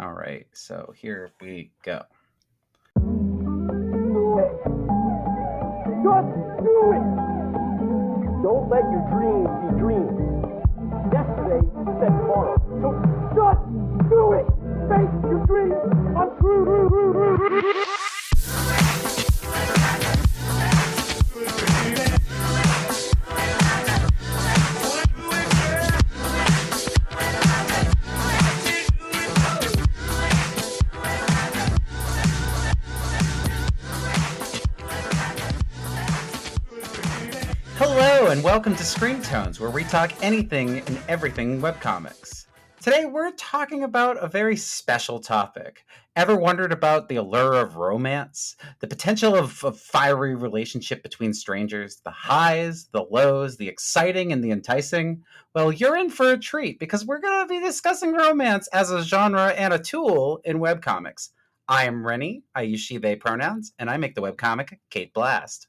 All right, so here we go. Do it! Just do it! Don't let your dreams be dreams. Yesterday said tomorrow. So just do it! Make your dreams untrue! Hello, and welcome to Screen Tones, where we talk anything and everything webcomics. Today, we're talking about a very special topic. Ever wondered about the allure of romance? The potential of a fiery relationship between strangers? The highs, the lows, the exciting and the enticing? Well, you're in for a treat because we're going to be discussing romance as a genre and a tool in webcomics. I am Rennie, I use she, they pronouns, and I make the webcomic Kate Blast.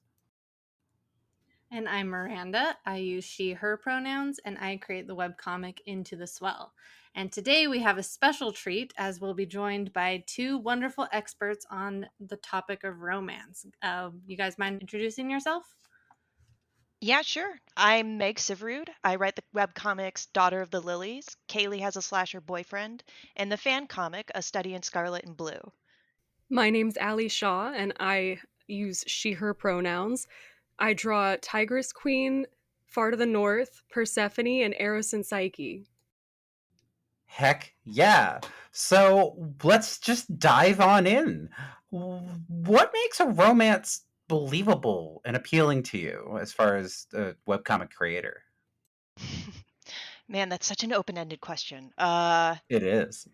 And I'm Miranda. I use she, her pronouns, and I create the webcomic Into the Swell. And today we have a special treat as we'll be joined by two wonderful experts on the topic of romance. You guys mind introducing yourself? Yeah, sure. I'm Meg Siverud. I write the webcomics Daughter of the Lilies, Kaylee Has a Slasher Boyfriend, and the fan comic A Study in Scarlet and Blue. My name's Allie Shaw, and I use she, her pronouns. I draw Tigress Queen, Far to the North, Persephone, and Eros and Psyche. Heck yeah. So let's just dive on in. What makes a romance believable and appealing to you as far as a webcomic creator? Man, that's such an open-ended question. It is.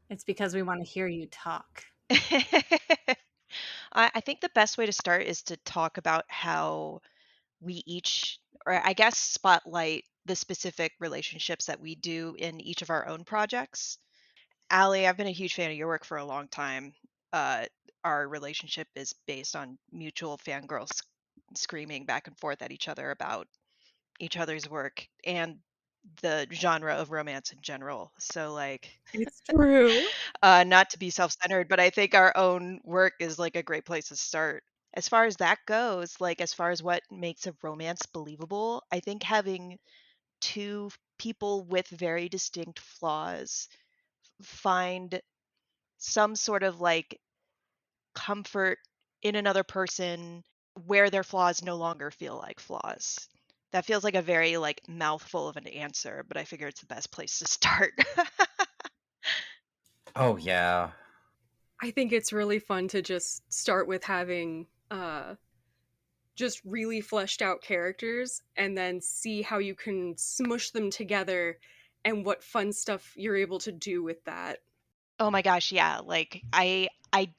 It's because we want to hear you talk. I think the best way to start is to talk about how we each, or I guess spotlight the specific relationships that we do in each of our own projects. Allie, I've been a huge fan of your work for a long time. Uh, our relationship is based on mutual fangirls screaming back and forth at each other about each other's work and the genre of romance in general. So, like, It's true. not to be self-centered, but I think our own work is like a great place to start. As far as that goes, like as far as what makes a romance believable, I think having two people with very distinct flaws find some sort of like comfort in another person where their flaws no longer feel like flaws. That feels like a very like mouthful of an answer, but I figure it's the best place to start. Oh, yeah. I think it's really fun to just start with having just really fleshed out characters and then see how you can smush them together and what fun stuff you're able to do with that. Oh my gosh, yeah. Like I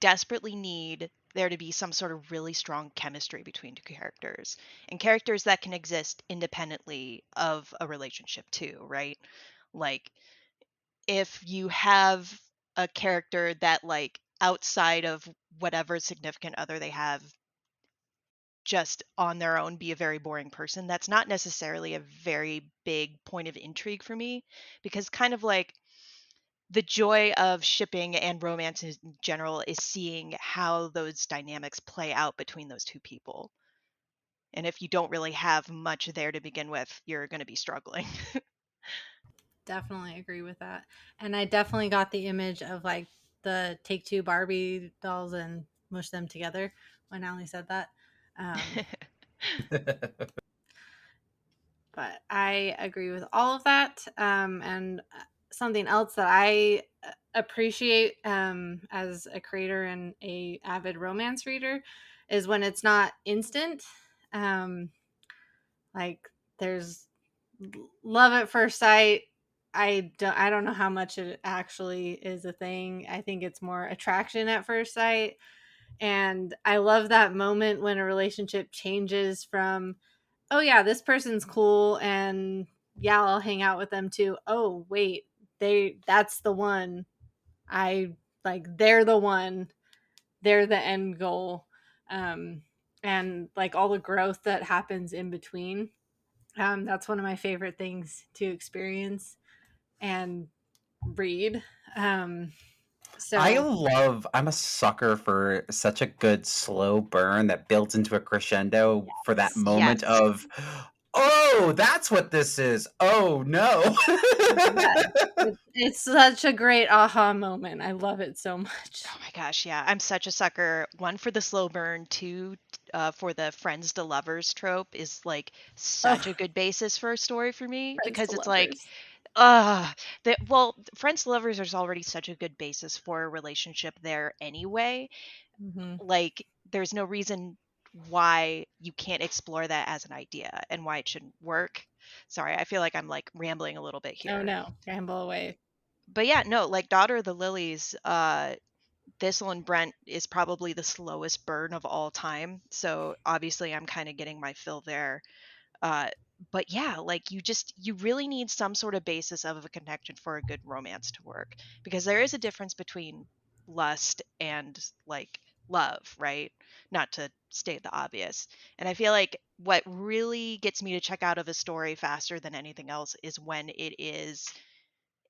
desperately need there to be some sort of really strong chemistry between two characters and characters that can exist independently of a relationship too, right? Like if you have a character that like outside of whatever significant other they have just on their own be a very boring person, that's not necessarily a very big point of intrigue for me because kind of like the joy of shipping and romance in general is seeing how those dynamics play out between those two people. And if you don't really have much there to begin with, you're going to be struggling. Definitely agree with that. And I definitely got the image of like the Take Two Barbie dolls and mush them together when Ali said that. Um, but I agree with all of that. And something else that I appreciate as a creator and a avid romance reader is when it's not instant. Um, like there's love at first sight. I don't know how much it actually is a thing. I think it's more attraction at first sight. And I love that moment when a relationship changes from, oh yeah, this person's cool and yeah, I'll hang out with them too. Oh, wait, that's the one. I like they're the one. They're the end goal. Um and like all the growth that happens in between. That's one of my favorite things to experience. And read. Um, I so love, I'm a sucker for such a good slow burn that builds into a crescendo for that moment Yes. of, oh, that's what this is. Oh, no. yes, it's such a great aha moment. I love it so much. Oh my gosh, yeah. I'm such a sucker. One for the slow burn, two for the friends to lovers trope is like such a Oh, good basis for a story for me friends because to it's like, lovers. well, friends to lovers is already such a good basis for a relationship there anyway. Hmm. Like, there's no reason why you can't explore that as an idea and why it shouldn't work. Sorry, I feel like I'm like rambling a little bit Oh here. no, ramble away. But yeah, no, like Daughter of the Lilies, Thistle and Brent is probably the slowest burn of all time. So obviously I'm kind of getting my fill there. Uh, but yeah, like you really need some sort of basis of a connection for a good romance to work because there is a difference between lust and like love, right? Not to state the obvious. And I feel like what really gets me to check out of a story faster than anything else is when it is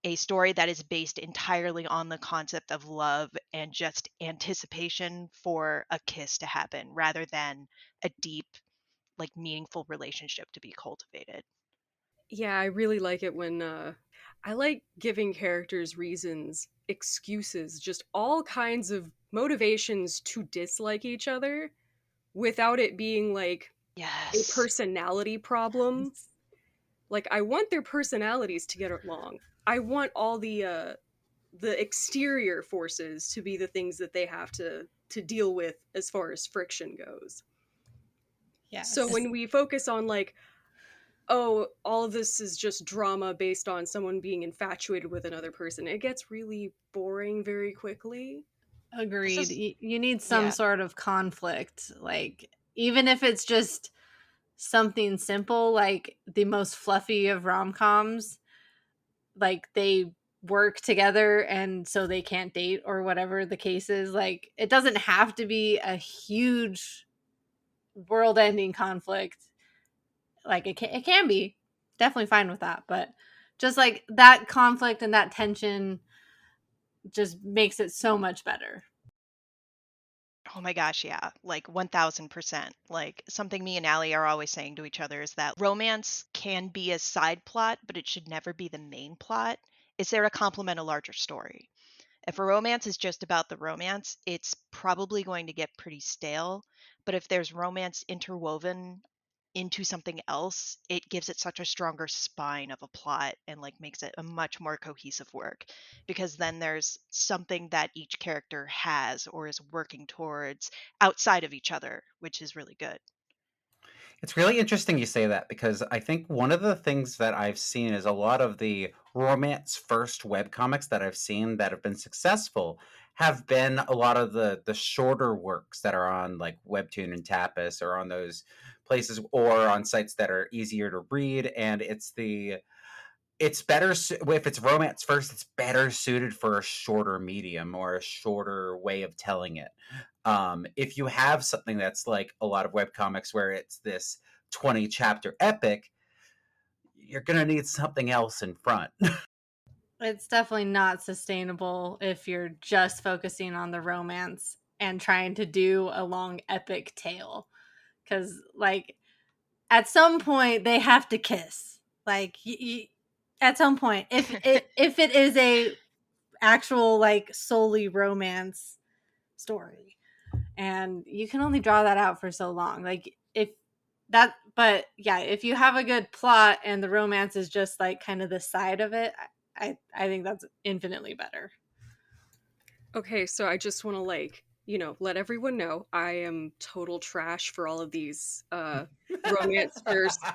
a story that is based entirely on the concept of love and just anticipation for a kiss to happen rather than a deep, like meaningful relationship to be cultivated. Yeah, I really like it when I like giving characters reasons, excuses, just all kinds of motivations to dislike each other without it being like a Yes. personality problem. Like I want their personalities to get along. I want all the exterior forces to be the things that they have to deal with as far as friction goes. So Yes. when we focus on like, oh, all of this is just drama based on someone being infatuated with another person, it gets really boring very quickly. This Agreed. is You need some yeah. sort of conflict, like even if it's just something simple, like the most fluffy of rom-coms, like they work together and so they can't date or whatever the case is. Like it doesn't have to be a huge world-ending conflict. Like it can be definitely fine with that, but just like that conflict and that tension just makes it so much better. Oh my gosh, yeah. Like 1000%. Like something me and Allie are always saying to each other is that romance can be a side plot, but it should never be the main plot. Is there to complement a larger story? If a romance is just about the romance, it's probably going to get pretty stale. But if there's romance interwoven into something else, it gives it such a stronger spine of a plot and like makes it a much more cohesive work because then there's something that each character has or is working towards outside of each other, which is really good. It's really interesting you say that because I think one of the things that I've seen is a lot of the romance first webcomics that I've seen that have been successful have been a lot of the shorter works that are on like Webtoon and Tapas or on those places or on sites that are easier to read, and it's better if it's romance first, it's better suited for a shorter medium or a shorter way of telling it. If you have something that's like a lot of webcomics where it's this 20 chapter epic, you're going to need something else in front. It's definitely not sustainable if you're just focusing on the romance and trying to do a long epic tale, cuz like at some point they have to kiss. Like at some point if it is a actual like solely romance story, and you can only draw that out for so long. Like if that but yeah, if you have a good plot and the romance is just like kind of the side of it, I think that's infinitely better. Okay, so I just want to like, let everyone know I am total trash for all of these romance first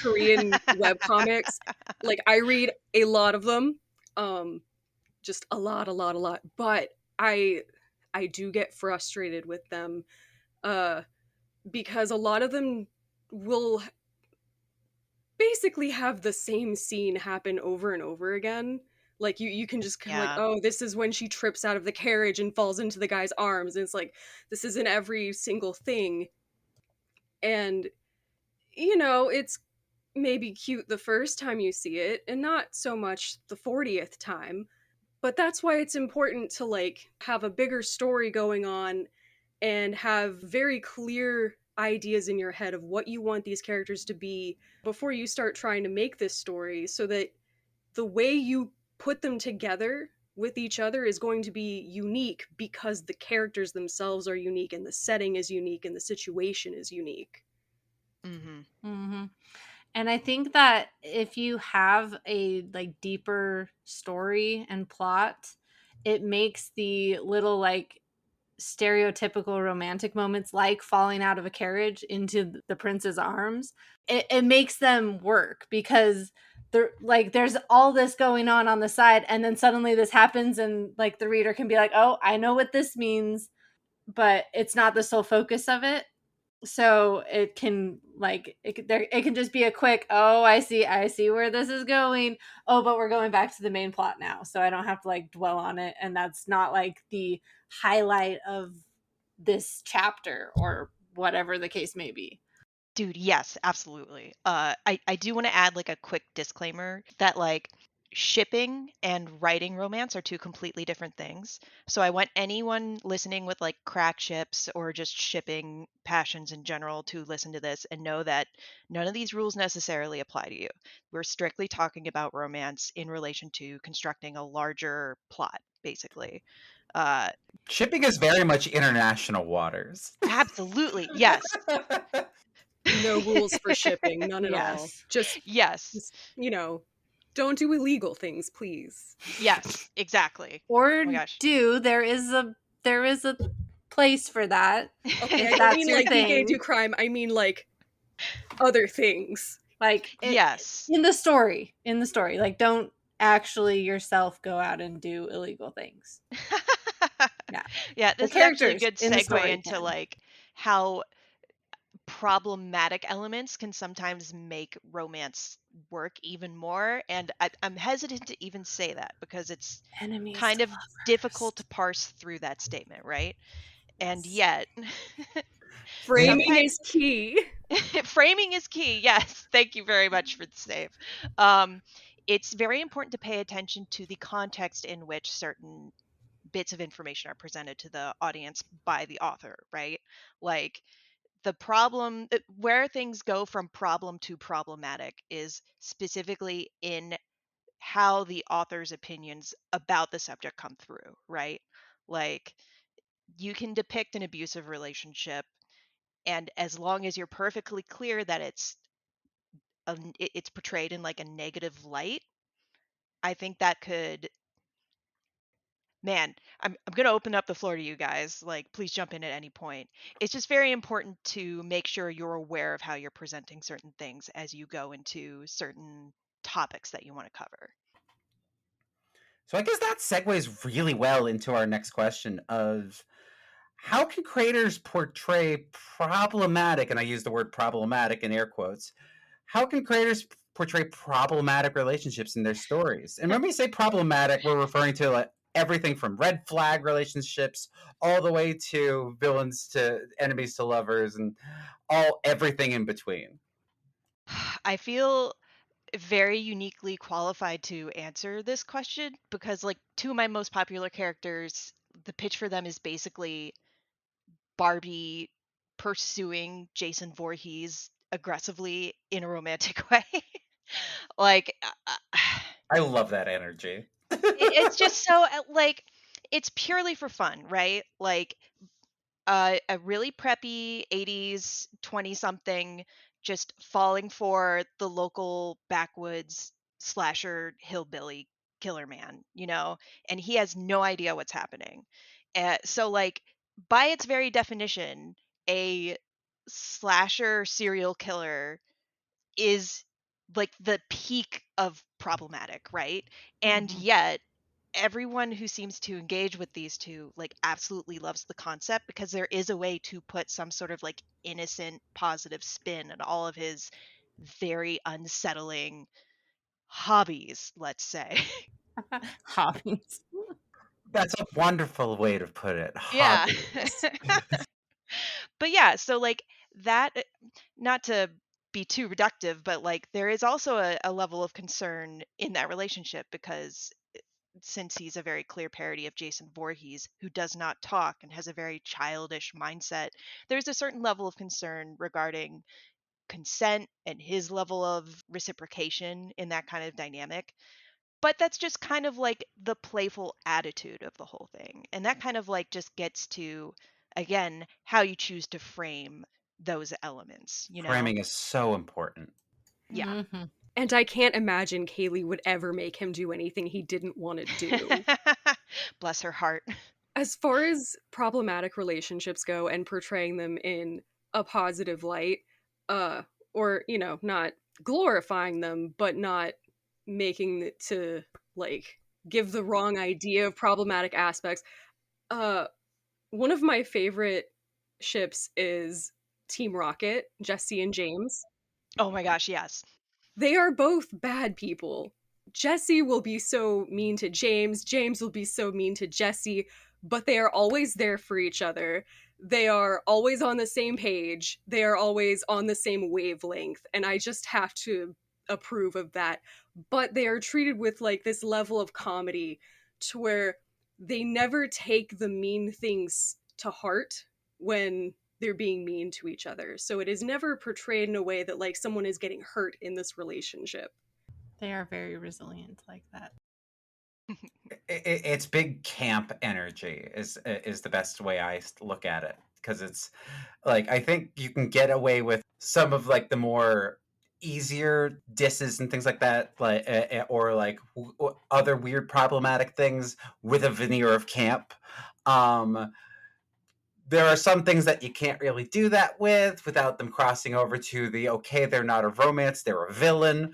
Korean webcomics. Like I read a lot of them. Um just a lot, but I do get frustrated with them uh because a lot of them will basically have the same scene happen over and over again. Like you can just kind of like, Yeah. oh, this is when she trips out of the carriage and falls into the guy's arms, and it's like this isn't every single thing. And it's maybe cute the first time you see it and not so much the 40th time. But that's why it's important to like have a bigger story going on and have very clear ideas in your head of what you want these characters to be before you start trying to make this story, so that the way you put them together with each other is going to be unique because the characters themselves are unique and the setting is unique and the situation is unique. Mm-hmm. Mm-hmm. And I think that if you have a like deeper story and plot, it makes the little like stereotypical romantic moments like falling out of a carriage into the prince's arms, it makes them work because there's all this going on the side, and then suddenly this happens, and like the reader can be like, oh, I know what this means, but it's not the sole focus of it. So it can like it can just be a quick, oh, I see where this is going, oh, but we're going back to the main plot now, so I don't have to like dwell on it, and that's not like the highlight of this chapter or whatever the case may be. Dude, yes, absolutely. I do want to add like a quick disclaimer that like shipping and writing romance are two completely different things. So I want anyone listening with like crack ships or just shipping passions in general to listen to this and know that none of these rules necessarily apply to you. We're strictly talking about romance in relation to constructing a larger plot, basically. Uh, Shipping is very much international waters. Absolutely, yes. No rules for shipping, none at all. Yes. Yes. Just, don't do illegal things, please. Yes, exactly. Or Oh my gosh. there is a place for that Okay, if I don't that's mean your like be gay, do thing, crime. I mean like other things. like Yes. in the story, like don't actually yourself go out and do illegal things. Yeah. Yeah, The this is actually a characters good in the segue story into can. like how problematic elements can sometimes make romance work even more. And I'm hesitant to even say that because it's Enemies kind to of difficult to lovers. parse through that statement, right? And Yes. yet, Framing sometimes is key. framing is key. Yes, thank you very much for the save. Um, it's very important to pay attention to the context in which certain bits of information are presented to the audience by the author, right? Like the problem where things go from problem to problematic is specifically in how the author's opinions about the subject come through, right? Like you can depict an abusive relationship, and as long as you're perfectly clear that it's portrayed in like a negative light, I think that could, man, I'm going to open up the floor to you guys. Like, please jump in at any point. It's just very important to make sure you're aware of how you're presenting certain things as you go into certain topics that you want to cover. So I guess that segues really well into our next question of how can creators portray problematic, and I use the word problematic in air quotes, how can creators portray problematic relationships in their stories? And when we say problematic, we're referring to like everything from red flag relationships all the way to villains to enemies to lovers and everything in between. I feel very uniquely qualified to answer this question because, like, two of my most popular characters, the pitch for them is basically Barbie pursuing Jason Voorhees aggressively in a romantic way. Like, I love that energy. it's just so like it's purely for fun, right? Like a really preppy 80s 20 something just falling for the local backwoods slasher hillbilly killer man, and he has no idea what's happening. So like by its very definition, a slasher serial killer is like the peak of problematic, right? And Mhm. yet everyone who seems to engage with these two like absolutely loves the concept because there is a way to put some sort of like innocent positive spin on all of his very unsettling hobbies, let's say. Hobbies. That's a wonderful way to put it. Yeah. Hobbies. But yeah, so like that, not to be too reductive, but like there is also a level of concern in that relationship because since he's a very clear parody of Jason Voorhees, who does not talk and has a very childish mindset, there's a certain level of concern regarding consent and his level of reciprocation in that kind of dynamic. But that's just kind of like the playful attitude of the whole thing. And that kind of like just gets to, again, how you choose to frame those elements, you know? Framing is so important. Yeah. Mm-hmm. And I can't imagine Kaylee would ever make him do anything he didn't want to do. Bless her heart. As far as problematic relationships go and portraying them in a positive light, uh, or, you know, not glorifying them, but not making it to, like, give the wrong idea of problematic aspects, uh, one of my favorite ships is Team Rocket, Jesse and James. Oh my gosh, yes. They are both bad people. Jesse will be so mean to James, James will be so mean to Jesse, but they are always there for each other. They are always on the same page. They are always on the same wavelength, and I just have to approve of that. But they are treated with like this level of comedy to where they never take the mean things to heart when they're being mean to each other. So it is never portrayed in a way that like someone is getting hurt in this relationship. They are very resilient like that. It's big camp energy is the best way I look at it, because it's like I think you can get away with some of like the more easier disses and things like that, like or like other weird problematic things with a veneer of camp. Um, there are some things that you can't really do that with without them crossing over to the okay, they're not a romance, they're a villain.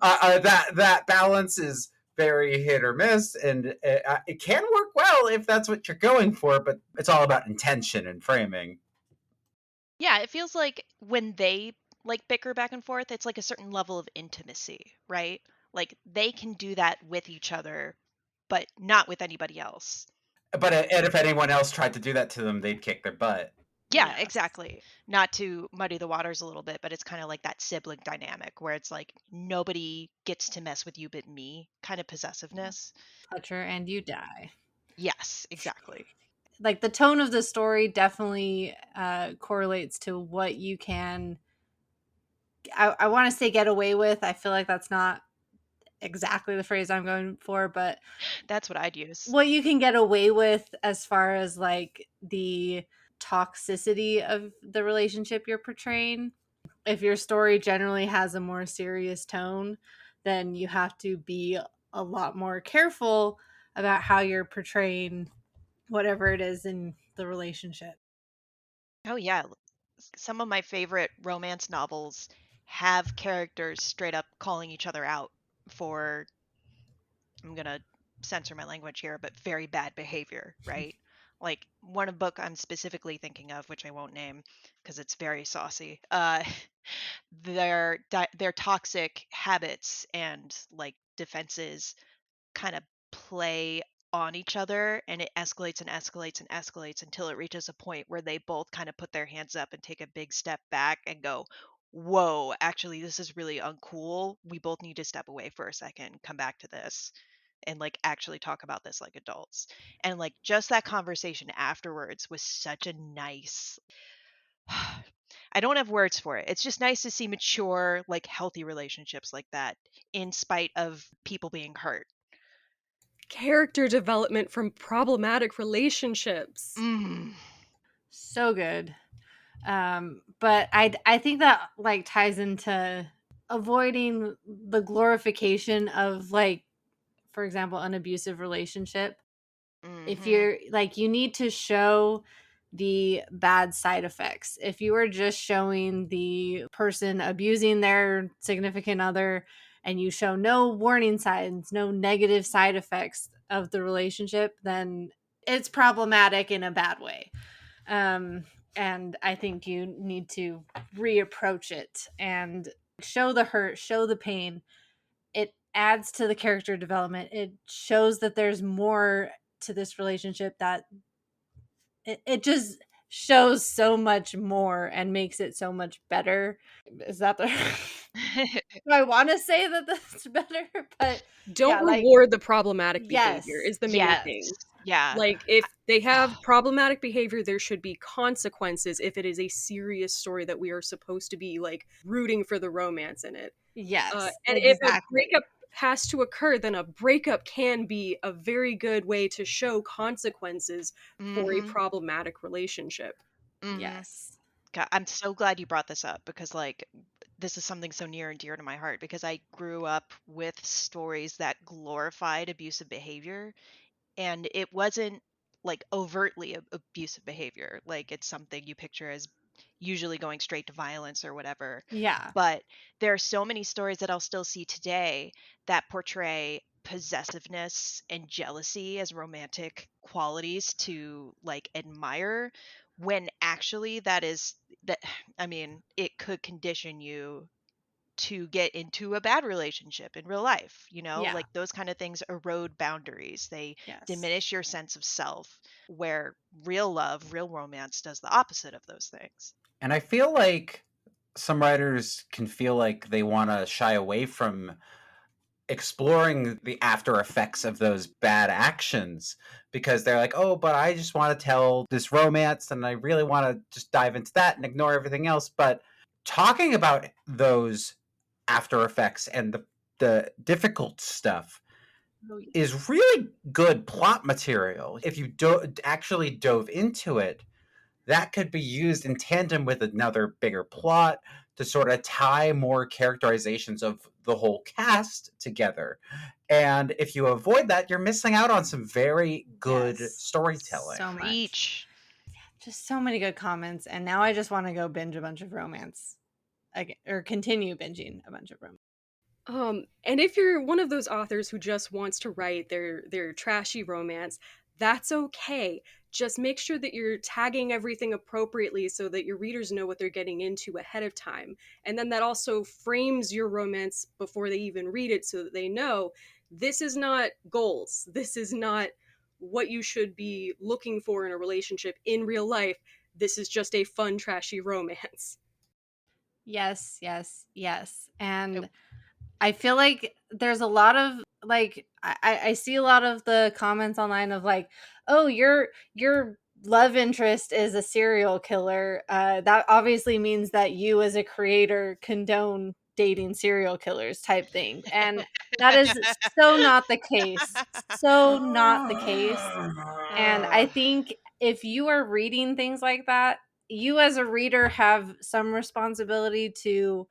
That balance is very hit or miss, and it can work well if that's what you're going for, but it's all about intention and framing. Yeah, it feels like when they like bicker back and forth, it's like a certain level of intimacy, right? Like they can do that with each other, but not with anybody else. But and if anyone else tried to do that to them, they'd kick their butt. Yeah, Yes. exactly. Not to muddy the waters a little bit, but it's kind of like that sibling dynamic where it's like nobody gets to mess with you but me kind of possessiveness. Touch her and you die. Yes, exactly. Like the tone of the story definitely correlates to what you can. I want to say get away with. I feel like that's not exactly the phrase I'm going for, but That's what I'd use. what you can get away with as far as like the toxicity of the relationship you're portraying. If your story generally has a more serious tone, then you have to be a lot more careful about how you're portraying whatever it is in the relationship. Oh yeah, some of my favorite romance novels have characters straight up calling each other out for, I'm gonna censor my language here, but very bad behavior, right? Like one of book I'm specifically thinking of, which I won't name because it's very saucy. Their toxic habits and like defenses kind of play on each other, and it escalates and escalates and escalates until it reaches a point where they both kind of put their hands up and take a big step back and go, whoa, actually this is really uncool, we both need to step away for a second, come back to this and like actually talk about this like adults. And like just that conversation afterwards was such a nice I don't have words for it. It's just nice to see mature, like healthy relationships like that in spite of people being hurt. Character development from problematic relationships. Mm. So good. But I think that like ties into avoiding the glorification of like, for example, an abusive relationship. If Hmm. you're like, you need to show the bad side effects. If you are just showing the person abusing their significant other and you show no warning signs, no negative side effects of the relationship, then it's problematic in a bad way. Um, and I think you need to reapproach it and show the hurt, show the pain. It adds to the character development. It shows that there's more to this relationship, that it just shows so much more and makes it so much better. Is that the do I want to say that that's better? But Don't yeah, like reward the problematic behavior yes. is the main thing. Yes. Yeah. Like, if they have problematic behavior, there should be consequences if it is a serious story that we are supposed to be, like, rooting for the romance in it. Yes, And if a exactly. breakup has to occur, then a breakup can be a very good way to show consequences for a Mhm. problematic relationship. Mhm. Yes. God, I'm so glad you brought this up because, like, this is something so near and dear to my heart because I grew up with stories that glorified abusive behavior, and it wasn't like overtly abusive behavior. Like, it's something you picture as usually going straight to violence or whatever. Yeah. But there are so many stories that I'll still see today that portray possessiveness and jealousy as romantic qualities to like admire, when actually that I mean, it could condition you to get into a bad relationship in real life. Yeah. Like, those kind of things erode boundaries, they Yes. diminish your sense of self, where real love, real romance does the opposite of those things. And I feel like some writers can feel like they want to shy away from exploring the after effects of those bad actions because they're like, oh, but I just want to tell this romance and I really want to just dive into that and ignore everything else. But talking about those after effects and the difficult stuff Oh, yeah. is really good plot material. If you actually dove into it, that could be used in tandem with another bigger plot to sort of tie more characterizations of the whole cast together. And if you avoid that, you're missing out on some very good Yes. storytelling. So much. Preach. Just so many good comments, and now I just want to go binge a bunch of romance again, or continue binging a bunch of romance. And if you're one of those authors who just wants to write their trashy romance, that's okay. Just make sure that you're tagging everything appropriately so that your readers know what they're getting into ahead of time. And then that also frames your romance before they even read it so that they know this is not goals. This is not what you should be looking for in a relationship in real life. This is just a fun, trashy romance. Yes, yes, yes. And Oh. I feel like there's a lot of like I see a lot of the comments online of like, oh, your love interest is a serial killer. That obviously means that you as a creator condone dating serial killers type thing. And that is so not the case. So not the case. And I think if you are reading things like that, you as a reader have some responsibility to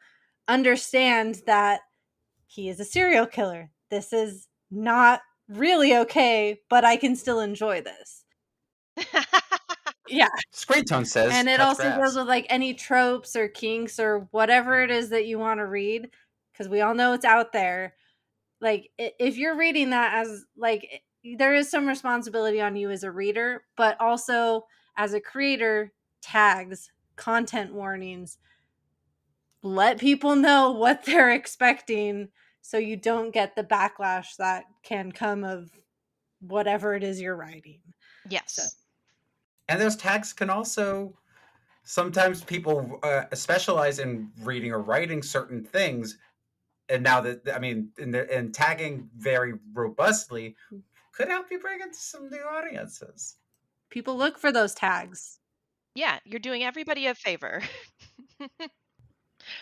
understand that he is a serial killer. This is not really okay, but I can still enjoy this. Yeah. Screen Tone says, And it touch also goes grass. with like any tropes or kinks or whatever it is that you want to read, because we all know it's out there. Like, if you're reading that as like, there is some responsibility on you as a reader, but also as a creator, tags, content warnings, let people know what they're expecting so you don't get the backlash that can come of whatever it is you're writing. So, Yes. And those tags can also sometimes people specialize in reading or writing certain things. And now that, I mean, and tagging very robustly could help you bring in some new audiences. people look for those tags. Yeah, you're doing everybody a favor.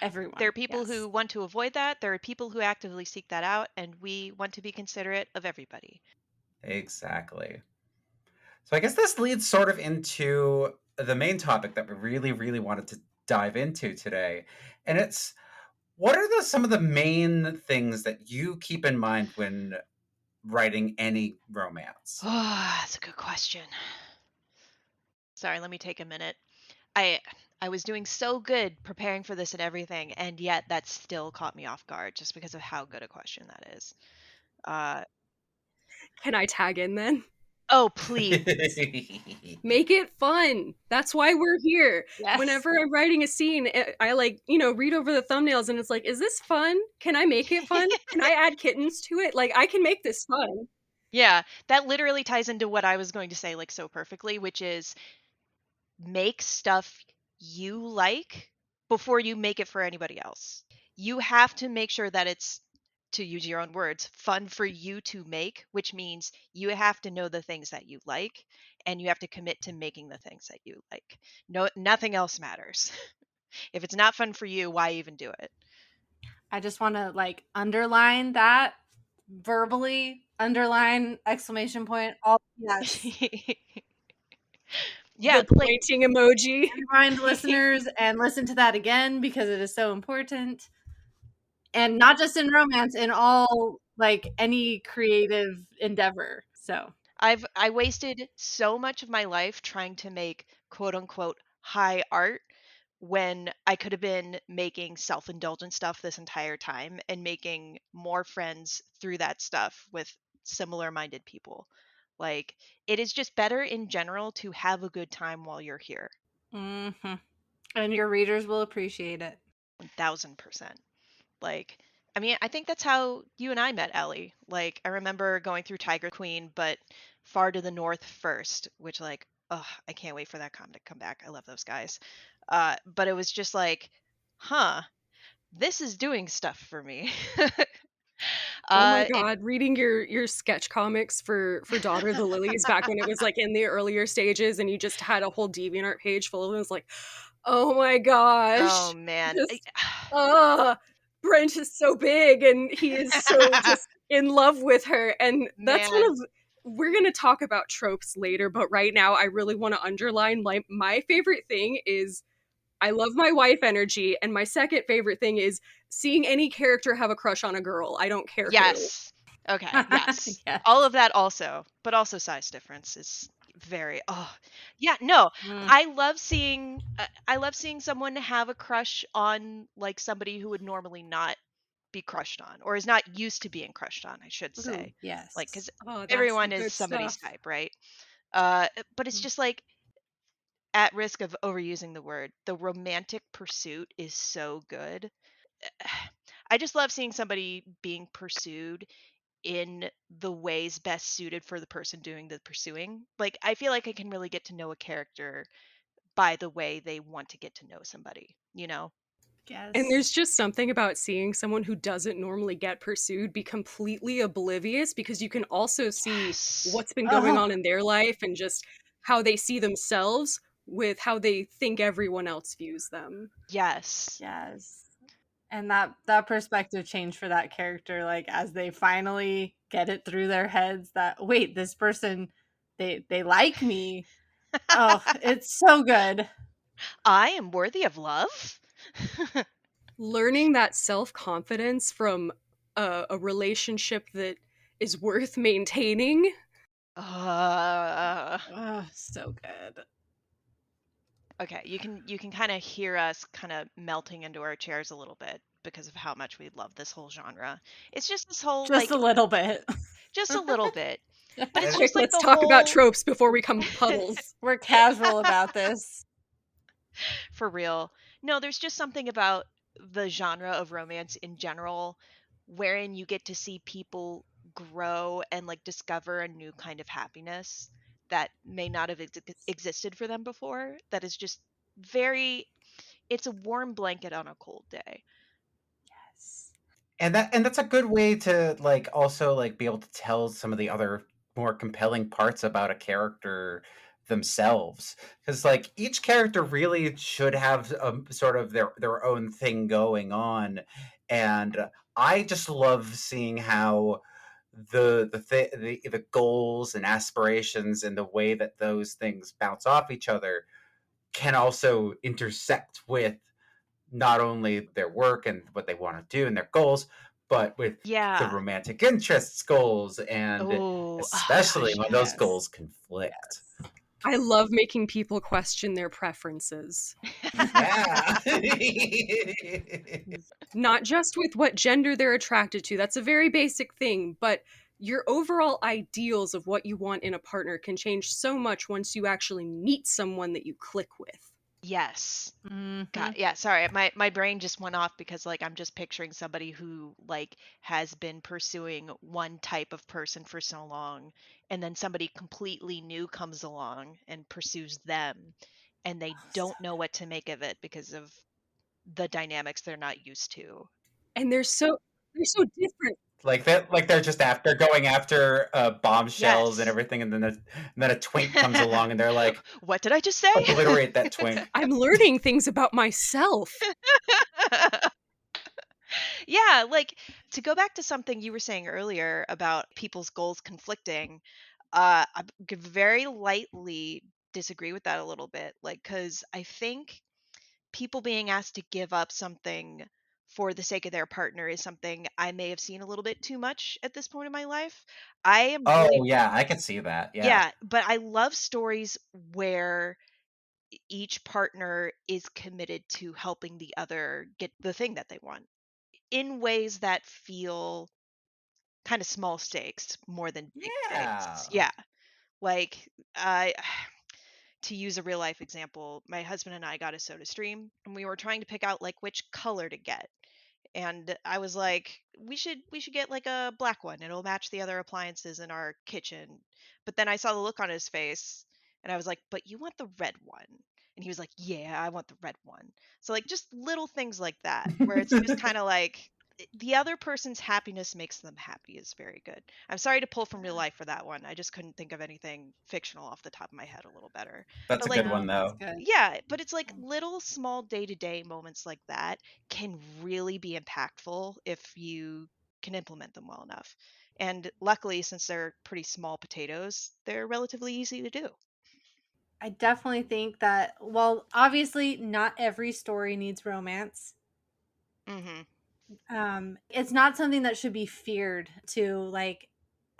Everyone. There are people Yes. who want to avoid that. There are people who actively seek that out, and we want to be considerate of everybody. Exactly. So I guess this leads sort of into the main topic that we really, really wanted to dive into today. And it's, what are some of the main things that you keep in mind when writing any romance? Oh, that's a good question. Sorry, let me take a minute. I I was doing so good preparing for this and everything, and yet that still caught me off guard just because of how good a question that is. Uh, Can I tag in then? oh, please. Make it fun. That's why we're here. Yes. Whenever I'm writing a scene, I like, read over the thumbnails and it's like, is this fun? Can I make it fun? Can I add kittens to it? Like, I can make this fun. Yeah, that literally ties into what I was going to say like so perfectly, which is make stuff you like before you make it for anybody else. You have to make sure that it's, to use your own words, fun for you to make, which means you have to know the things that you like and you have to commit to making the things that you like. No, nothing else matters. If it's not fun for you, why even do it? I just want to like underline that verbally, underline exclamation point, all yes. Yeah, The like pointing emoji. Remind listeners and listen to that again because it is so important. And not just in romance, in all like any creative endeavor. So I wasted so much of my life trying to make quote unquote high art when I could have been making self-indulgent stuff this entire time and making more friends through that stuff with similar-minded people. Like, it is just better in general to have a good time while you're here. mm-hmm. And your readers will appreciate it. 1000%. Like, I mean, I think that's how you and I met, Ellie. Like, I remember going through Tiger Queen, but Far to the North first, which, like, oh, I can't wait for that comic to come back. I love those guys. But it was just like, huh, this is doing stuff for me. Oh my And god, reading your sketch comics for Daughter of the Lilies back when it was like in the earlier stages and you just had a whole DeviantArt page full of them. It's like, oh my oh gosh. man, Just Brent is so big and he is so just in love with her. And that's one man, of we're gonna talk about tropes later, but right now I really want to underline like my favorite thing is I love my wife energy, and my second favorite thing is seeing any character have a crush on a girl. I don't care who. yes. Okay, yes. Yes. All of that also, but also size difference is very oh. Yeah, no. Mm. I love seeing someone have a crush on like somebody who would normally not be crushed on or is not used to being crushed on, I should Ooh, say. Like yes. cuz Oh, that's the everyone is good somebody's stuff. type, right? But it's Mm. just like at risk of overusing the word, the romantic pursuit is so good. I just love seeing somebody being pursued in the ways best suited for the person doing the pursuing. Like, I feel like I can really get to know a character by the way they want to get to know somebody, you know? And Yes. there's just something about seeing someone who doesn't normally get pursued be completely oblivious because you can also see Yes. what's been going Oh, on in their life and just how they see themselves with how they think everyone else views them. Yes. yes. And that perspective change for that character, like as they finally get it through their heads that wait, this person they like me. Oh, it's so good. I am worthy of love? Learning that self-confidence from a relationship that is worth maintaining. uh, Oh, so good. okay, you can kind of hear us kind of melting into our chairs a little bit because of how much we love this whole genre. It's just this whole Just a like little bit. just a little bit. But it's And Quick, just like let's the talk about whole tropes before we come puddles. We're casual about this. for real. No, there's just something about the genre of romance in general wherein you get to see people grow and like discover a new kind of happiness that may not have existed for them before. That is just very, it's a warm blanket on a cold day. Yes. that's a good way to like also like be able to tell some of the other more compelling parts about a character themselves, because like each character really should have sort of their own thing going on. And I just love seeing how the goals and aspirations and the way that those things bounce off each other can also intersect with not only their work and what they want to do and their goals, but with the Yeah. romantic interests goals, and Oh, oh especially gosh, when those Yes. goals conflict. I love making people question their preferences. Yeah. Not just with what gender they're attracted to, that's a very basic thing, but your overall ideals of what you want in a partner can change so much once you actually meet someone that you click with. yes. Mm-hmm. God, yeah, sorry. My brain just went off because like I'm just picturing somebody who like has been pursuing one type of person for so long and then somebody completely new comes along and pursues them and they don't know what to make of it because of the dynamics they're not used to. And they're so different. Like they're just after going after bombshells and Yes. everything, and then a twink comes along, and they're like, What did I just say? obliterate that twink. I'm learning things about myself. Yeah, like to go back to something you were saying earlier about people's goals conflicting, I could very lightly disagree with that a little bit. Like, because I think people being asked to give up something for the sake of their partner is something I may have seen a little bit too much at this point in my life. I am Oh really, yeah, I can see that. Yeah. yeah, but I love stories where each partner is committed to helping the other get the thing that they want in ways that feel kind of small stakes more than big stakes. Yeah. Yeah. Like I to use a real life example, my husband and I got a soda stream and we were trying to pick out like which color to get. And I was like, we should get like a black one. It'll match the other appliances in our kitchen. But then I saw the look on his face and I was like, but you want the red one. And he was like, yeah, I want the red one. So like just little things like that where it's just kind of like the other person's happiness makes them happy is very good. I'm sorry to pull from real life for that one. I just couldn't think of anything fictional off the top of my head a little better. That's But a like, good one No, that's though. good. yeah, but it's like little small day-to-day moments like that can really be impactful if you can implement them well enough. And luckily, since they're pretty small potatoes, they're relatively easy to do. I definitely think that, well, obviously, not every story needs romance. Mm-hmm. It's not something that should be feared to like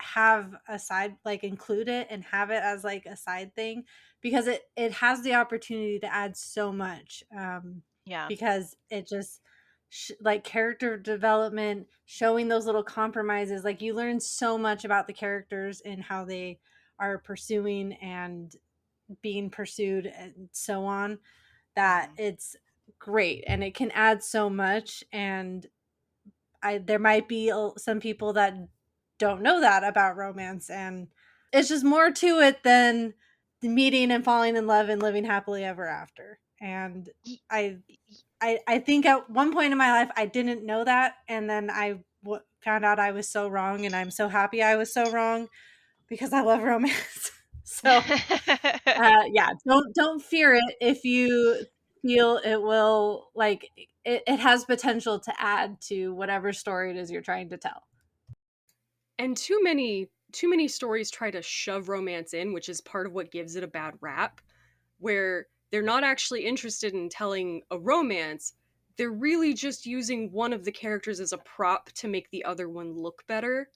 have a side, like include it and have it as like a side thing, because it has the opportunity to add so much. Yeah. Because it just like character development, showing those little compromises, like you learn so much about the characters and how they are pursuing and being pursued and so on, that Mm-hmm. it's great and it can add so much. And there might be some people that don't know that about romance, and it's just more to it than meeting and falling in love and living happily ever after. And Y- I y- I think at one point in my life I didn't know that, and then I found out I was so wrong, and I'm so happy I was so wrong because I love romance. So yeah, don't fear it if you feel it will, like it has potential to add to whatever story it is you're trying to tell. And too many stories try to shove romance in, which is part of what gives it a bad rap, where they're not actually interested in telling a romance. They're really just using one of the characters as a prop to make the other one look better.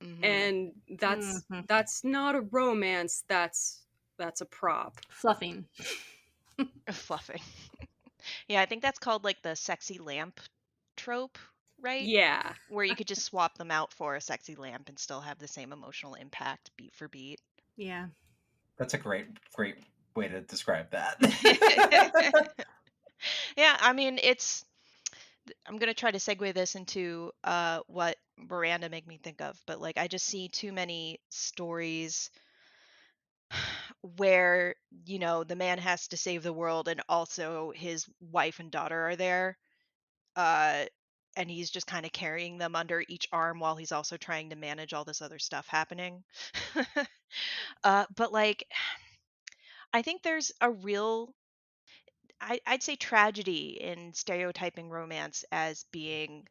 mm-hmm. And that's Mhm. that's not a romance, that's a prop. Fluffing. Fluffing. Yeah, I think that's called like the sexy lamp trope, right? Yeah. Where you could just swap them out for a sexy lamp and still have the same emotional impact beat for beat. Yeah. That's a great way to describe that. Yeah, I mean, I'm gonna try to segue this into what Miranda made me think of, but like I just see too many stories where, the man has to save the world and also his wife and daughter are there. Uh and he's just kind of carrying them under each arm while he's also trying to manage all this other stuff happening. But like I think there's a real I'd say tragedy in stereotyping romance as being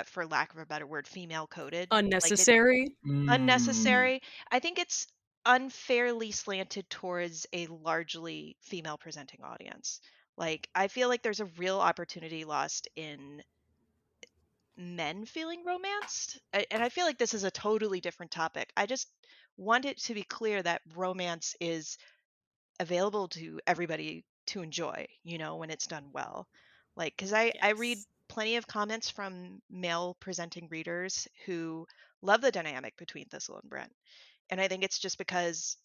for lack of a better word, female coded. Like it Unnecessary. Mm. unnecessary. I think it's unfairly slanted towards a largely female presenting audience. Like I feel like there's a real opportunity lost in men feeling romanced. And I feel like this is a totally different topic. I just want it to be clear that romance is available to everybody to enjoy, when it's done well. Like, because I read Yes. plenty of comments from male presenting readers who love the dynamic between Thistle and Brent. And I think it's just because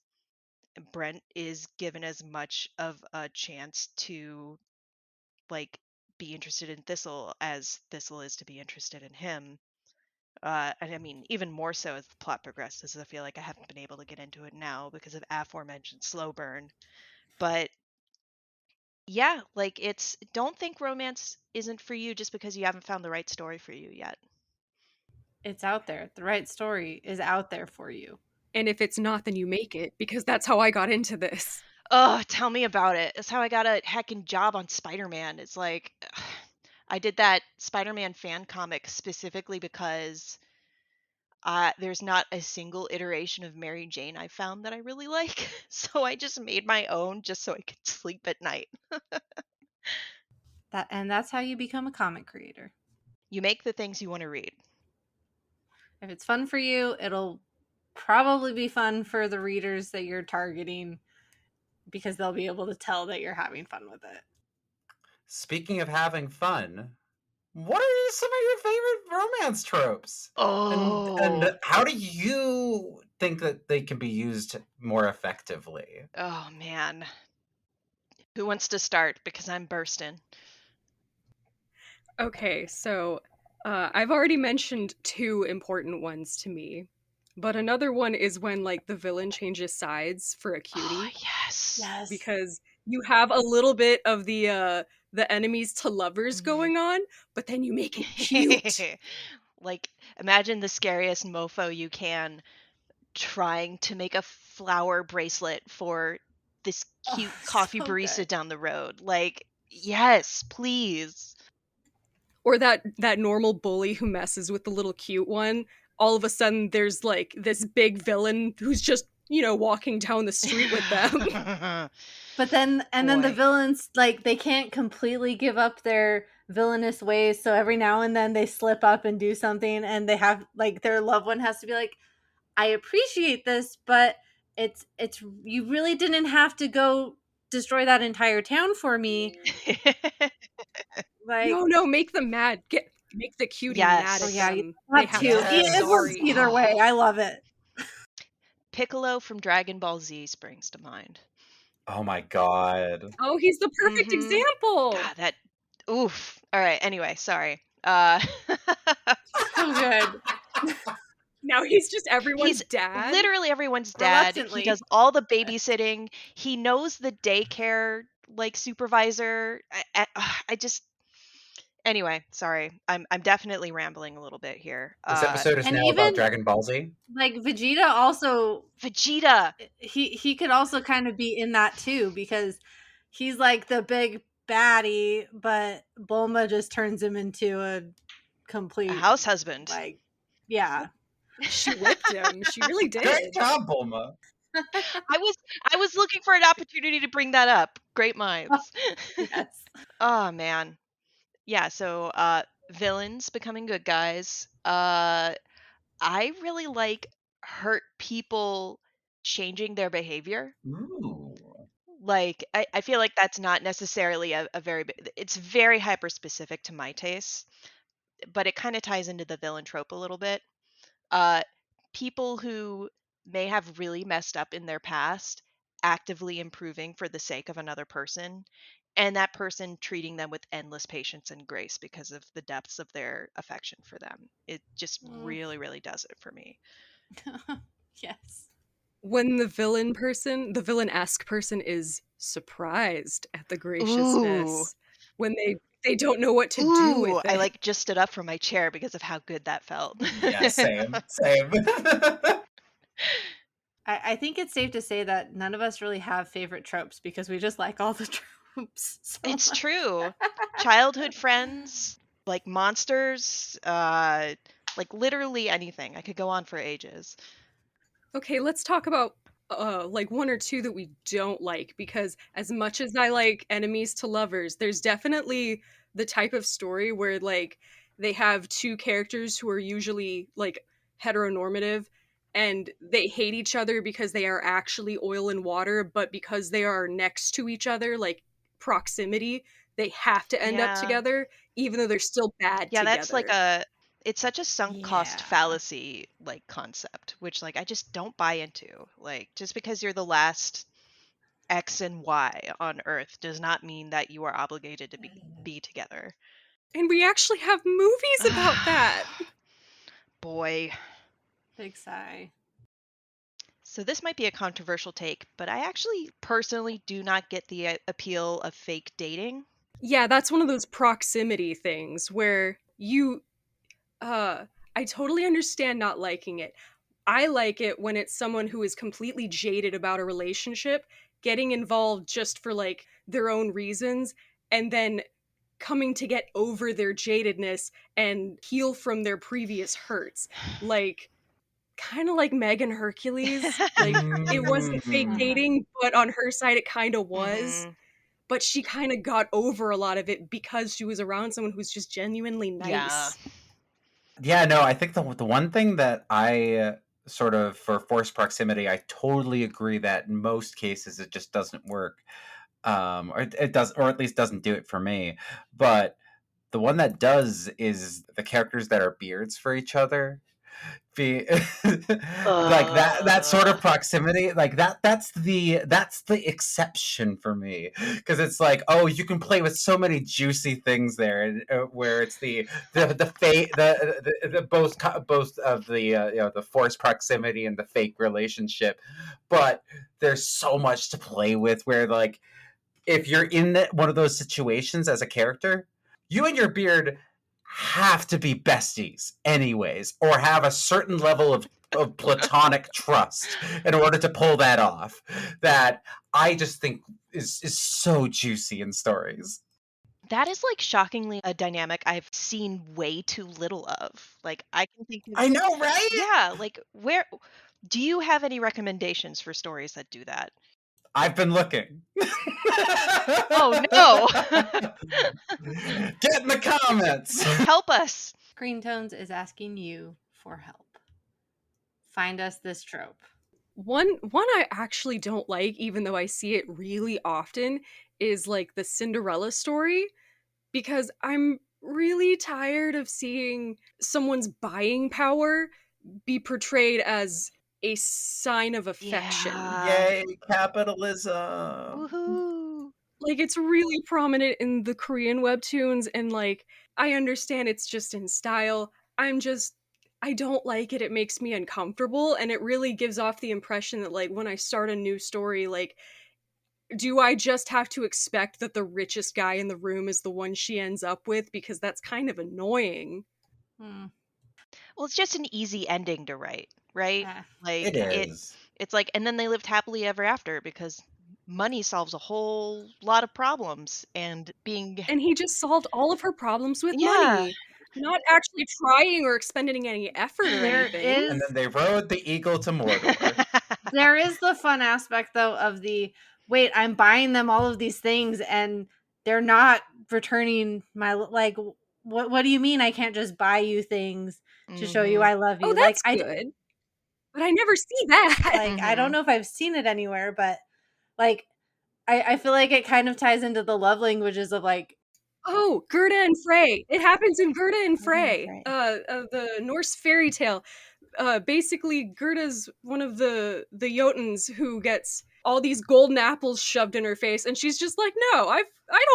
Brent is given as much of a chance to, like, be interested in Thistle as Thistle is to be interested in him. And I mean, even more so as the plot progresses, I feel like I haven't been able to get into it now because of aforementioned slow burn. But yeah, like don't think romance isn't for you just because you haven't found the right story for you yet. It's out there. The right story is out there for you. And if it's not, then you make it, because that's how I got into this. Oh, tell me about it. That's how I got a heckin' job on Spider-Man. It's like I did that Spider-Man fan comic specifically because there's not a single iteration of Mary Jane I found that I really like. So I just made my own just so I could sleep at night. That's how you become a comic creator. You make the things you want to read. If it's fun for you, it'll probably be fun for the readers that you're targeting because they'll be able to tell that you're having fun with it. Speaking of having fun, what are some of your favorite romance tropes? And Oh. and how do you think that they can be used more effectively? Oh man. Who wants to start? Because I'm bursting. Okay, so I've already mentioned two important ones to me, but another one is when like the villain changes sides for a Oh, cutie, yes. Yes. because you have a little bit of the enemies to lovers Mhm. going on, but then you make it cute. Like, imagine the scariest mofo you can trying to make a flower bracelet for this cute Oh, coffee so barista good. down the road. Like, yes, please. Or that normal bully who messes with the little cute one. All of a sudden, there's like this big villain who's just walking down the street with them. But then the Boy. villains, like, they can't completely give up their villainous ways, so every now and then they slip up and do something, and they have, like, their loved one has to be like, I appreciate this, but it's you really didn't have to go destroy that entire town for me. Like, No, make them mad. Make the cutie mad oh at yeah, Yes. you them. They have have to. to be It Yes. works sorry. either Oh, way. I love it. Piccolo from Dragon Ball Z springs to mind. Oh my god. Oh, he's the perfect Mm-hmm. example. God, that. Oof. All right. Anyway, sorry. So good. Now he's just everyone's He's dad. literally everyone's dad. He Reluctantly. does all the babysitting. He knows the daycare like supervisor. I just. Anyway, sorry. I'm definitely rambling a little bit here. This episode is And now about even Dragon Ball Z. like Vegeta also, Vegeta. he could also kind of be in that too, because he's like the big baddie, but Bulma just turns him into a A complete, house husband. like, yeah. She whipped him. She really Great did. job, Bulma. I was looking for an opportunity to bring that up. Great minds. Yes. Oh man. Yeah, so villains becoming good guys. I really like hurt people changing their behavior. Ooh. Like I feel like that's not necessarily a very it's very hyper specific to my taste, but it kind of ties into the villain trope a little bit. Uh People who may have really messed up in their past actively improving for the sake of another person, and that person treating them with endless patience and grace because of the depths of their affection for them. It just Mm. really really does it for me. Yes. When the villain-esque person is surprised at the Ooh. graciousness, when they don't know what to do Ooh, with I it. like just stood up from my chair because of how good that felt. Yeah, same. Same. I think it's safe to say that none of us really have favorite tropes because we just like all the tropes so It's much. true. Childhood friends, like monsters, like literally anything. I could go on for ages. Okay, let's talk about like one or two that we don't like, because as much as I like enemies to lovers, there's definitely the type of story where like they have two characters who are usually like heteronormative, and they hate each other because they are actually oil and water, but because they are next to each other, like proximity, they have to end up Yeah. together even though they're still bad Yeah, that's like together. it's such a sunk cost Yeah. fallacy like concept, which like I just don't buy into. Like just because you're the last X and Y on Earth does not mean that you are obligated to be together. And we actually have movies about that. Boy. Big sigh. So this might be a controversial take, but I actually personally do not get the appeal of fake dating. Yeah, that's one of those proximity things where I totally understand not liking it. I like it when it's someone who is completely jaded about a relationship, getting involved just for like their own reasons, and then coming to get over their jadedness and heal from their previous hurts. Like, kind of like Meg and Hercules. Like, it wasn't fake Mm. dating, but on her side, it kind of was. Hmm. But she kind of got over a lot of it because she was around someone who's just genuinely Yeah. nice. Yeah, no, I think the one thing that I sort of for forced proximity, I totally agree that in most cases it just doesn't work, or it does, or at least doesn't do it for me. But the one that does is the characters that are beards for each other. Be like that sort Uh, of proximity, like that's the exception for me, because it's like, oh, you can play with so many juicy things there, and where it's the fake the both of the the forced proximity and the fake relationship, but there's so much to play with where, like, if you're in one of those situations as a character, you and your beard have to be besties anyways, or have a certain level of platonic trust in order to pull that off. That I just think is so juicy in stories. that is like shockingly a dynamic I've seen way too little of. Like I can think of, I know, right? yeah, like where do you have any recommendations for stories that do that? I've been looking. Oh no. Get in the comments. Help us. Green Tones is asking you for help. Find us this trope. One I actually don't like, even though I see it really often, is like the Cinderella story, because I'm really tired of seeing someone's buying power be portrayed as a sign of affection. Yeah. Yay, capitalism. Woohoo. Like, it's really prominent in the Korean webtoons, and like, I understand it's just in style. I don't like it. It makes me uncomfortable, and it really gives off the impression that, like, when I start a new story, like, do I just have to expect that the richest guy in the room is the one she ends up with? Because that's kind of annoying. Hmm. Well, it's just an easy ending to write, right? Ah, It Like yeah. is. it's like and then they lived happily ever after because money solves a whole lot of problems and being And he just solved all of her problems with yeah. money, not actually trying or expending any effort or There anything. And is then they rode the eagle to Mordor. there is the fun aspect though of the wait, I'm buying them all of these things and they're not returning my like what do you mean I can't just buy you things to show you Mhm. I love Oh, you? that's good. But I never see that. I don't Mhm. know if I've seen it anywhere, but like I feel like it kind of ties into the love languages of like Oh, Gerda and Frey. It happens in Gerda and what am Frey, I the Norse fairy tale. Basically, Gerda's one of the Jotuns who gets all these golden apples shoved in her face, and she's just like, "No, I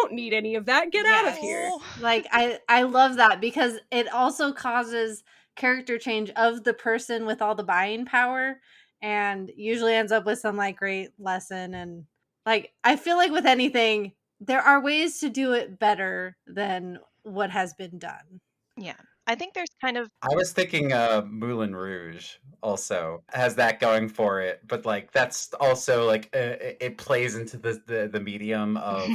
don't need any of that. Get out of Yes. here." Oh. Like I love that because it also causes character change of the person with all the buying power and usually ends up with some like great lesson and like I feel like with anything there are ways to do it better than what has been done. Yeah. I think there's kind of I was thinking Moulin Rouge also has that going for it, but like that's also like it plays into the medium of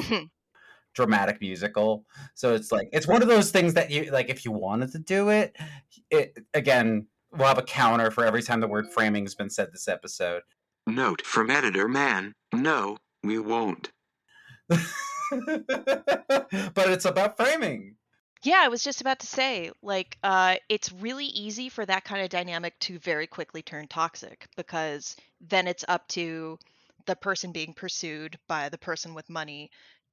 dramatic musical. So it's like it's one of those things that you like if you wanted to do it, it again, we'll have a counter for every time the word framing has been said this episode. Note from editor man, no, we won't. But it's about framing. yeah, I was just about to say, like, it's really easy for that kind of dynamic to very quickly turn toxic because then it's up to the person being pursued by the person with money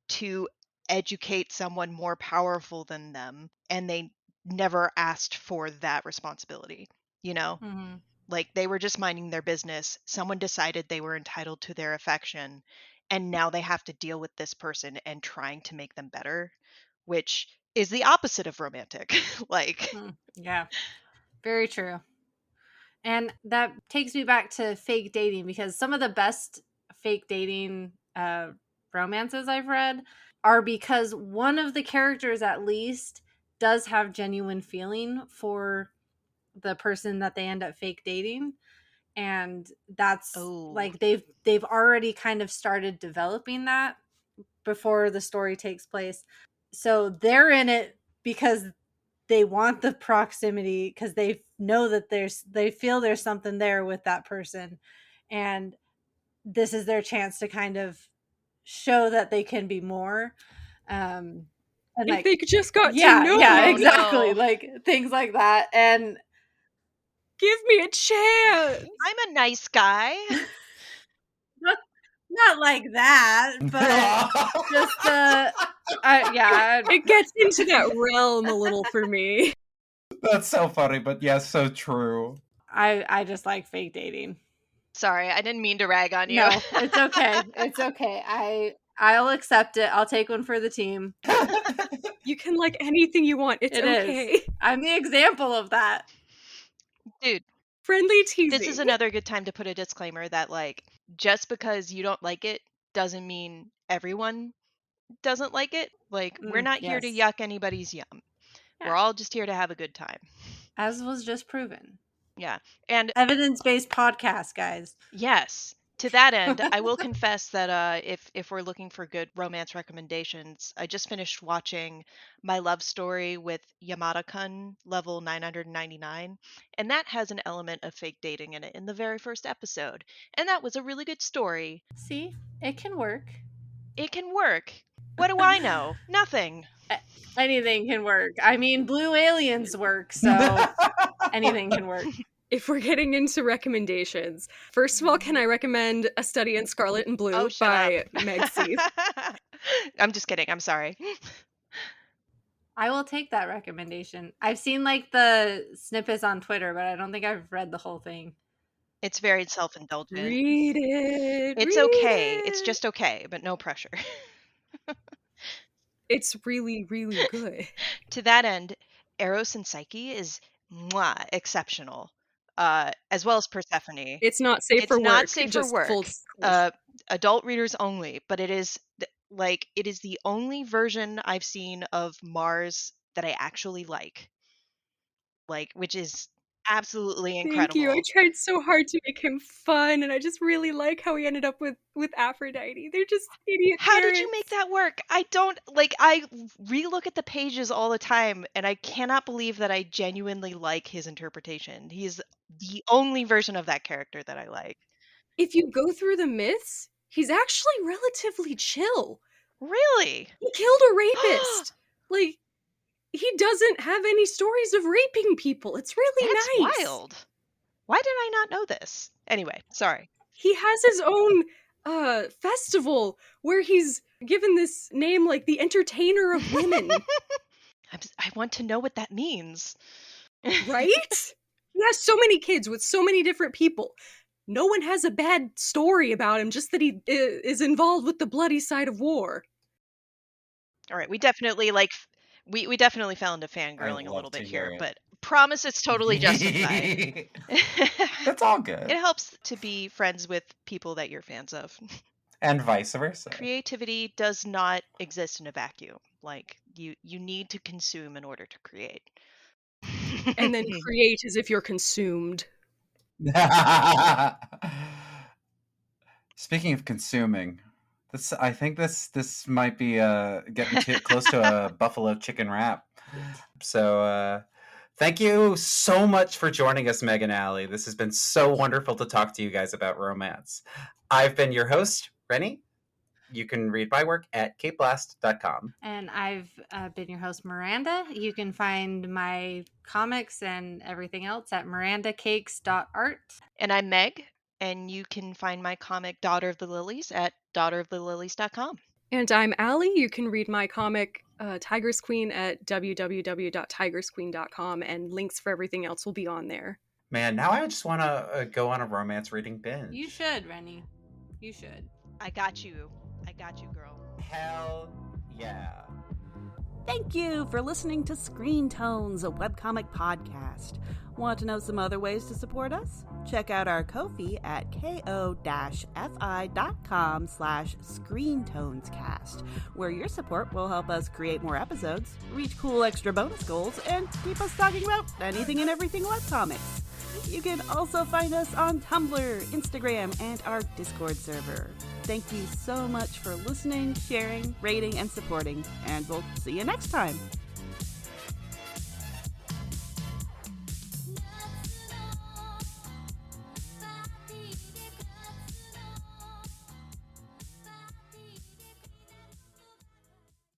to educate someone more powerful than them, and they never asked for that responsibility, you know? Mhm. Like, they were just minding their business. Someone decided they were entitled to their affection, and now they have to deal with this person and trying to make them better, which is the opposite of romantic. Like, Yeah. Very true. And that takes me back to fake dating, because some of the best fake dating romances I've read are because one of the characters at least does have genuine feeling for the person that they end up fake dating, and that's like they've already kind of started developing that before the story takes place. So they're in it because they want the proximity, because they know that they feel there's something there with that person, and this is their chance to kind of show that they can be more. And If like, they just got to yeah, know yeah, me, exactly, like things like that. And give me a chance. I'm a nice guy. not like that, but just yeah, It gets into that realm a little for me. That's so funny, but yes, so true. I just like fake dating. Sorry, I didn't mean to rag on you. No, it's okay. It's okay. I'll accept it. I'll take one for the team. You can like anything you want. It's It is. okay. I'm the example of that. Dude, Friendly teasing. this is another good time to put a disclaimer that, like, just because you don't like it doesn't mean everyone doesn't like it. Like, we're not here to yes. yuck anybody's yum. Yeah. We're all just here to have a good time. As was just proven. Yeah. And evidence-based podcast, guys. yes. To that end, I will confess that if we're looking for good romance recommendations, I just finished watching My Love Story with Yamada-kun, level 999, and that has an element of fake dating in it in the very first episode. And that was a really good story. See, it can work. It can work. What do I know? Nothing. Anything can work. I mean, Blue Aliens work, so anything can work. If we're getting into recommendations, first of all, can I recommend A Study in Scarlet and Blue by Meg Seith? I'm just kidding. I'm sorry. I will take that recommendation. I've seen like the snippets on Twitter, but I don't think I've read the whole thing. It's very self-indulgent. Read it. It's read okay. It. It's just okay, but no pressure. It's really, really good. To that end, Eros and Psyche is exceptional. As well as Persephone. It's not safe for work. It's not safe for just work. Adult readers only, but it is it is the only version I've seen of Mars that I actually like. Which is absolutely incredible. Thank you. I tried so hard to make him fun, and I just really like how he ended up with Aphrodite. They're just idiot How parents. did you make that work? I don't I relook at the pages all the time, and I cannot believe that I genuinely like his interpretation. He's the only version of that character that I like. If you go through the myths, he's actually relatively chill. Really? He killed a rapist. Like, he doesn't have any stories of raping people. It's really That's nice. wild. Why did I not know this? Anyway, sorry. He has his own festival where he's given this name, like the entertainer of women. I want to know what that means. Right? He has so many kids with so many different people. No one has a bad story about him, just that he is involved with the bloody side of war. All right, we definitely we definitely fell into fangirling a little bit here, but promise it's totally justified. That's all good. It helps to be friends with people that you're fans of. And vice versa. Creativity does not exist in a vacuum. Like, you need to consume in order to create. And then create as if you're consumed. Speaking of consuming, I think this might be getting close to a buffalo chicken wrap. So thank you so much for joining us, Meg and Alli. This has been so wonderful to talk to you guys about romance. I've been your host, Rennie. You can read my work at kateblast.com. And I've been your host, Miranda. You can find my comics and everything else at mirandacakes.art. And I'm Meg, and you can find my comic Daughter of the Lilies at daughterofthelilies.com. And I'm Alli. You can read my comic Tiger's Queen at www.tigersqueen.com, and links for everything else will be on there. Man, now I just want to go on a romance reading binge. You should, Rennie. You should. I got you. I got you, girl. Hell yeah. Thank you for listening to Screen Tones, a webcomic podcast. Want to know some other ways to support us? Check out our Ko-fi at ko-fi.com/screentonescast, where your support will help us create more episodes, reach cool extra bonus goals, and keep us talking about anything and everything webcomics. You can also find us on Tumblr, Instagram, and our Discord server. Thank you so much for listening, sharing, rating, and supporting, and we'll see you next time.